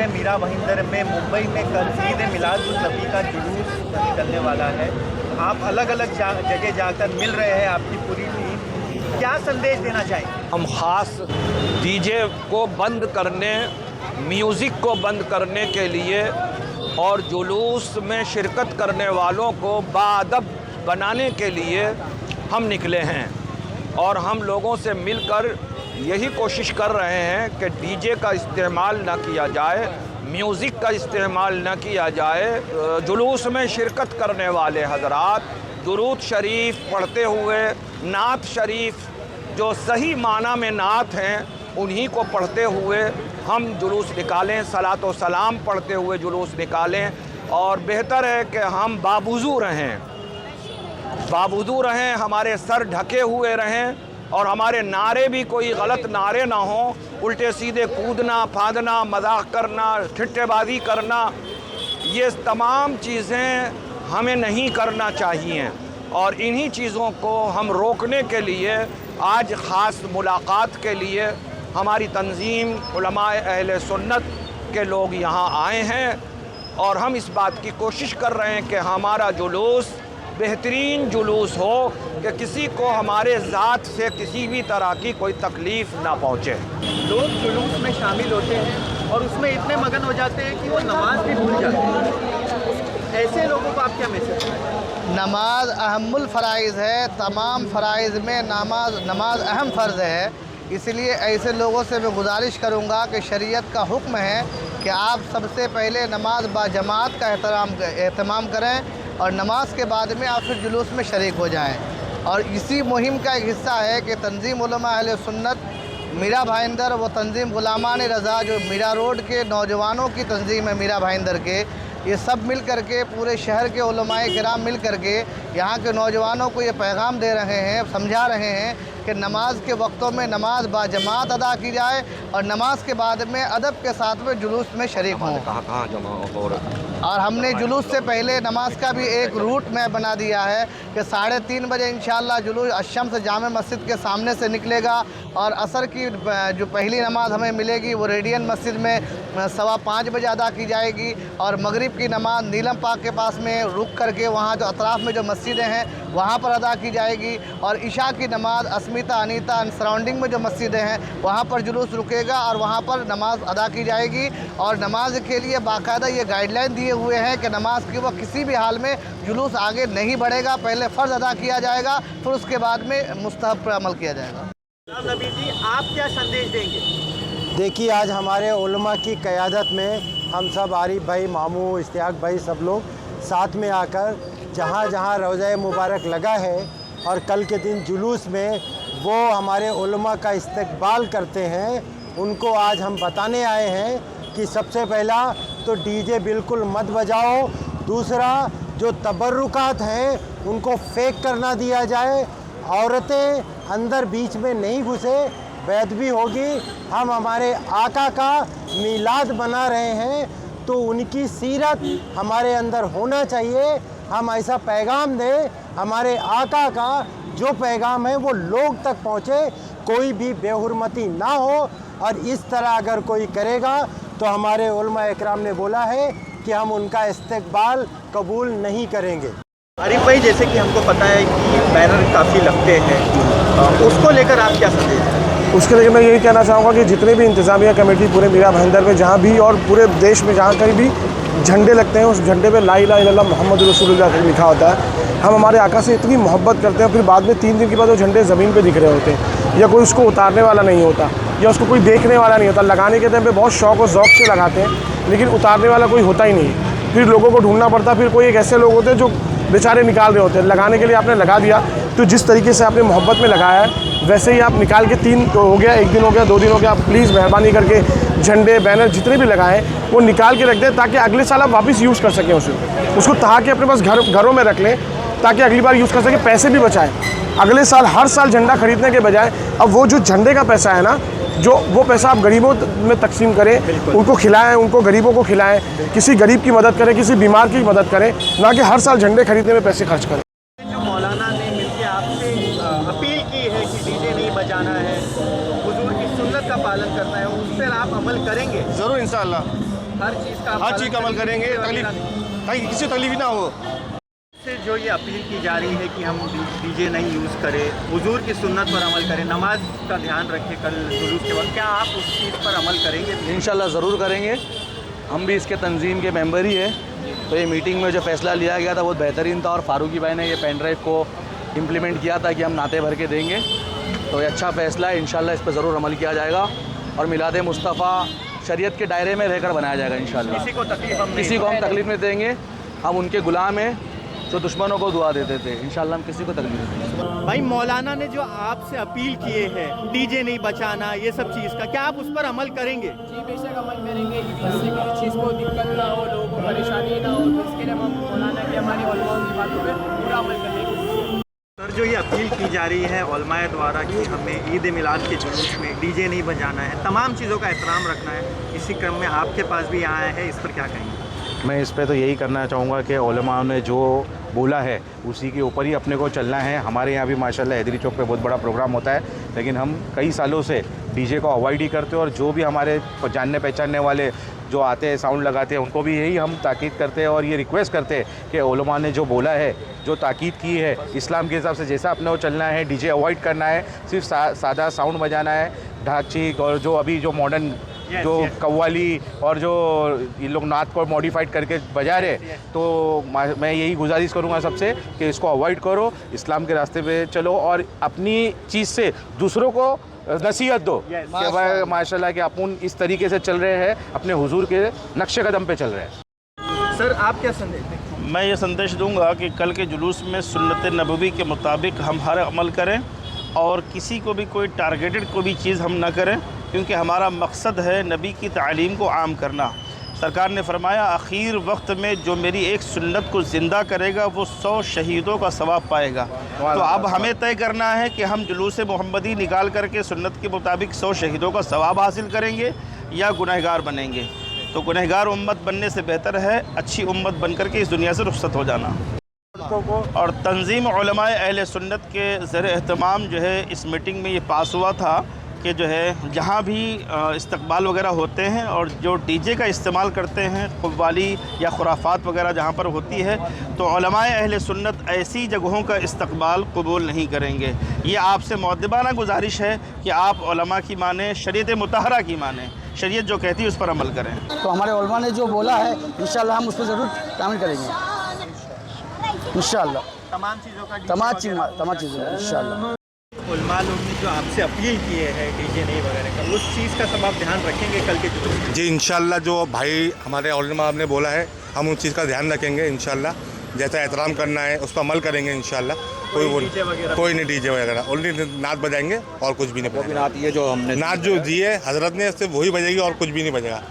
पूरे मीरा भाईंदर में मुंबई में कल ईद मिलाद-उन-नबी का जुलूस निकलने वाला है। आप अलग अलग जगह जाकर मिल रहे हैं आपकी पूरी टीम, क्या संदेश देना चाहेंगे? हम ख़ास डीजे को बंद करने, म्यूज़िक को बंद करने के लिए और जुलूस में शिरकत करने वालों को बाअदब बनाने के लिए हम निकले हैं। और हम लोगों से मिलकर यही कोशिश कर रहे हैं कि डीजे का इस्तेमाल न किया जाए, म्यूज़िक का इस्तेमाल न किया जाए। जुलूस में शिरकत करने वाले हज़रात दुरूद शरीफ पढ़ते हुए, नात शरीफ जो सही माना में नात हैं उन्हीं को पढ़ते हुए हम जुलूस निकालें, सलात व सलाम पढ़ते हुए जुलूस निकालें। और बेहतर है कि हम बावुज़ू रहें, हमारे सर ढके हुए रहें और हमारे नारे भी कोई गलत नारे ना हों, उल्टे सीधे कूदना, फांदना, मजाक करना, ठिट्ठेबाजी करना, ये तमाम चीज़ें हमें नहीं करना चाहिए। और इन्हीं चीज़ों को हम रोकने के लिए आज ख़ास मुलाकात के लिए हमारी तंजीम उलमाए अहले सुन्नत के लोग यहाँ आए हैं और हम इस बात की कोशिश कर रहे हैं कि हमारा जुलूस बेहतरीन जुलूस हो कि किसी को हमारे ज़ात से किसी भी तरह की कोई तकलीफ़ ना पहुँचे। लोग जुलूस में शामिल होते हैं और उसमें इतने मगन हो जाते हैं कि वो नमाज भी भूल जाते हैं। ऐसे लोगों को आप क्या मैसेज करें? नमाज अहमुल फ़राइज़ है, तमाम फ़राइज़ में नमाज अहम फ़र्ज़ है। इसलिए ऐसे लोगों से मैं गुजारिश करूंगा कि शरीयत का हुक्म है कि आप सबसे पहले नमाज बाजमात का एहतमाम करें और नमाज के बाद में आप फिर जुलूस में शरीक हो जाएं। और इसी मुहिम का एक हिस्सा है कि तंजीम उलमा अहले सुन्नत मीरा भाईंदर, वो तंजीम गुलामान रज़ा जो मीरा रोड के नौजवानों की तंजीम है मीरा भाईंदर के, ये सब मिल कर के पूरे शहर के उलमाए किराम मिल कर के यहाँ के नौजवानों को ये पैगाम दे रहे हैं, समझा रहे हैं कि नमाज के वक्तों में नमाज बाजमात अदा की जाए और नमाज के बाद में अदब के साथ में जुलूस में शरीक हों। कहाँ जमा हो और हमने जुलूस से पहले नमाज का भी एक रूट में बना दिया है कि 3:30 बजे इंशाअल्लाह जुलूस अशम्स जामे मस्जिद के सामने से निकलेगा और असर की जो पहली नमाज हमें मिलेगी वो रेडियन मस्जिद में 5:15 बजे अदा की जाएगी और मगरिब की नमाज नीलम पाक के पास में रुक करके वहाँ जो अतराफ़ में जो मस्जिदें हैं वहाँ पर अदा की जाएगी और इशा की नमाज अस्मिता, अनीता सराउंडिंग में जो मस्जिदें हैं वहाँ पर जुलूस रुकेगा और वहाँ पर नमाज अदा की जाएगी। और नमाज के लिए बाकायदा ये गाइडलाइन दिए हुए हैं कि नमाज की वह किसी भी हाल में जुलूस आगे नहीं बढ़ेगा, पहले फ़र्ज़ अदा किया जाएगा फिर उसके बाद में मुस्तहब पर अमल किया जाएगा। नबी जी, आप क्या संदेश देंगे? देखिए, आज हमारे उलमा की क़यादत में हम सब आरिफ भाई, मामू, इश्तियाक भाई सब लोग साथ में आकर जहाँ जहाँ रोज़ा मुबारक लगा है और कल के दिन जुलूस में वो हमारे उलमा का इस्तकबाल करते हैं, उनको आज हम बताने आए हैं कि सबसे पहला तो डीजे बिल्कुल मत बजाओ, दूसरा जो तबर्रुकात हैं उनको फेक करना दिया जाए, औरतें अंदर बीच में नहीं घुसे, बेअदबी होगी। हम हमारे आका का मीलाद बना रहे हैं तो उनकी सीरत हमारे अंदर होना चाहिए। हम ऐसा पैगाम दें, हमारे आका का जो पैगाम है वो लोग तक पहुँचे, कोई भी बेहुरमती ना हो। और इस तरह अगर कोई करेगा तो हमारे उलमा इकराम ने बोला है कि हम उनका इस्तकबाल कबूल नहीं करेंगे। आरिफ भाई, जैसे कि हमको पता है कि बैनर काफ़ी लगते हैं, उसको लेकर आप क्या संदेश दें? उसके लिए मैं यही कहना चाहूँगा कि जितने भी इंतज़ामिया कमेटी पूरे मीरा भाईंदर में जहाँ भी और पूरे देश में जहाँ कहीं भी झंडे लगते हैं उस झंडे पे ला इलाहा इल्लल्लाह मोहम्मद रसूलुल्लाह लिखा होता है। हम हमारे आका से इतनी मोहब्बत करते हैं, फिर बाद में 3 दिन के बाद वो झंडे ज़मीन पे दिख रहे होते हैं या कोई उसको उतारने वाला नहीं होता या उसको कोई देखने वाला नहीं होता। लगाने के टाइम पे बहुत शौक़ और ज़ौक़ से लगाते हैं लेकिन उतारने वाला कोई होता ही नहीं, फिर लोगों को ढूंढना पड़ता। फिर कोई एक ऐसे लोग होते हैं जो बेचारे निकाल रहे होते हैं। लगाने के लिए आपने लगा दिया तो जिस तरीके से आपने मोहब्बत में लगाया है वैसे ही आप निकाल के 3 हो गया, 1 दिन हो गया, 2 दिन हो गया, आप प्लीज़ मेहरबानी करके झंडे बैनर जितने भी लगाएं वो निकाल के रख दें ताकि अगले साल आप वापस यूज़ कर सकें उसको तहा के अपने पास घरों में रख लें ताकि अगली बार यूज़ कर सकें, पैसे भी बचाएं। अगले साल हर साल झंडा खरीदने के बजाय अब वो जो झंडे का पैसा है ना, जो वो पैसा आप गरीबों में तकसीम करें, उनको खिलाएं, उनको गरीबों को खिलाएं, किसी गरीब की मदद करें, किसी बीमार की मदद करें, ना कि हर साल झंडे खरीदने में पैसे खर्च करें। जो मौलाना ने मिलकर आपसे अपील की है कि डीजे नहीं बजाना है, हुजूर की सुन्नत का पालन करना है, उस पर आप अमल करेंगे? ज़रूर इंशाअल्लाह। हर चीज़ का हर चीज़ का अमल करेंगे, तकलीफ ताकि किसी को तकलीफ ना हो। से जो ये अपील की जा रही है कि हम डीजे नहीं यूज़ करें, हुजूर की सुन्नत पर अमल करें, नमाज का ध्यान रखें कल जुलूस के वक्त, क्या आप उस चीज़ पर अमल करेंगे? इंशाल्लाह ज़रूर करेंगे। हम भी इसके तंजीम के मेंबर ही हैं। तो ये मीटिंग में जो फ़ैसला लिया गया था बहुत बेहतरीन था और फारूकी भाई ने ये पेन ड्राइव को इम्प्लीमेंट किया था कि हम नाते भर के देंगे। तो ये अच्छा फ़ैसला है, इंशाल्लाह इस पर ज़रूर अमल किया जाएगा और मिलाद मुस्तफ़ा शरीयत के दायरे में रहकर बनाया जाएगा इंशाल्लाह। किसी को तकलीफ हम किसी को हम तकलीफ़ नहीं देंगे। हम उनके गुलाम हैं जो दुश्मनों को दुआ देते थे। इंशाल्लाह हम किसी को तकलीफ नहीं देंगे। भाई मौलाना ने जो आपसे अपील किए हैं डीजे नहीं बचाना, ये सब चीज़ का, क्या आप उस पर अमल करेंगे? जी बेशक अमल करेंगे कि जिससे किसी चीज़ को दिक्कत ना हो, लोगों को परेशानी ना हो, तो इसके लिए हम मौलाना की हमारी उलमाओं की बातों पर पूरा अमल करने की कोशिश। सर जो ये अपील की जा रही है उलमाए द्वारा कि हमें ईद मिलाद के जुलूस में डीजे नहीं बजाना है, तमाम चीज़ों का एहतराम रखना है, इसी क्रम में आपके पास भी आया है, इस पर क्या कहेंगे? मैं इस पे तो यही करना चाहूँगा कि उलमा ने जो बोला है उसी के ऊपर ही अपने को चलना है। हमारे यहाँ भी माशाल्लाह हैदरी चौक पे बहुत बड़ा प्रोग्राम होता है, लेकिन हम कई सालों से डीजे को अवॉइड ही करते हैं और जो भी हमारे जानने पहचानने वाले जो आते हैं साउंड लगाते हैं उनको भी यही हम ताकीद करते हैं और ये रिक्वेस्ट करते हैं कि उलमा ने जो बोला है, जो ताकीद की है इस्लाम के हिसाब से जैसा अपने को चलना है, डीजे अवॉइड करना है, सिर्फ सादा साउंड बजाना है, ढाक चीक और जो अभी जो मॉडर्न जो कव्वाली और जो ये लोग नात को मॉडिफाइड करके बजा रहे, तो मैं यही गुजारिश करूँगा सबसे कि इसको अवॉइड करो, इस्लाम के रास्ते पे चलो और अपनी चीज़ से दूसरों को नसीहत दो कि भाई माशाल्लाह कि अपन इस तरीके से चल रहे हैं, अपने हुजूर के नक्शे कदम पे चल रहे हैं। सर आप क्या संदेश देंगे? मैं ये संदेश दूंगा कि कल के जुलूस में सुन्नत नबवी के मुताबिक हम हर अमल करें और किसी को भी कोई टारगेटेड कोई भी चीज़ हम ना करें, क्योंकि हमारा मकसद है नबी की तालीम को आम करना। सरकार ने फरमाया आखिर वक्त में जो मेरी एक सुन्नत को ज़िंदा करेगा वो 100 शहीदों का सवाब पाएगा। तो अब हमें तय करना है कि हम जुलूस मोहम्मदी निकाल करके सुन्नत के मुताबिक 100 शहीदों का सवाब हासिल करेंगे या गुनहगार बनेंगे। तो गुनहगार उम्मत बनने से बेहतर है अच्छी उम्मत बन करके इस दुनिया से रुखसत हो जाना। और तंजीम उलमाए अहले सुन्नत के ज़र एहतमाम जो है इस मीटिंग में ये पास हुआ था कि जो है जहाँ भी इस्तकबाल वगैरह होते हैं और जो डीजे का इस्तेमाल करते हैं, क़व्वाली या खुराफात वगैरह जहाँ पर होती है, तो उलमाए अहले सुन्नत ऐसी जगहों का इस्तकबाल कबूल नहीं करेंगे। ये आपसे मुअद्दबाना गुजारिश है कि आप उलमा की माने, शरीयत मुतहरा की माने, शरीयत जो कहती है उस पर अमल करें। तो हमारे उलमा ने जो बोला है इंशाल्लाह हम उस पर ज़रूर शामिल करेंगे इंशाल्लाह। तमाम चीज़ों का तमाम चीज़ों इंशाल्लाह। उलमा लोग ने जो आपसे अपील किए हैं डीजे नहीं वगैरह का, उस चीज़ का सब आप ध्यान रखेंगे कल के जुलूस में? जी इंशाल्लाह जो भाई हमारे उलमा ने बोला है हम उस चीज़ का ध्यान रखेंगे इंशाल्लाह। जैसा एहतराम करना है उस पर अमल करेंगे इंशाल्लाह। कोई नहीं डीजे वगैरह, ओनली नात बजाएंगे और कुछ भी नहीं बजाएंगे। नात ये जो हमने नात जो दी है हज़रत ने सिर्फ वही बजेगी और कुछ भी नहीं बजेगा।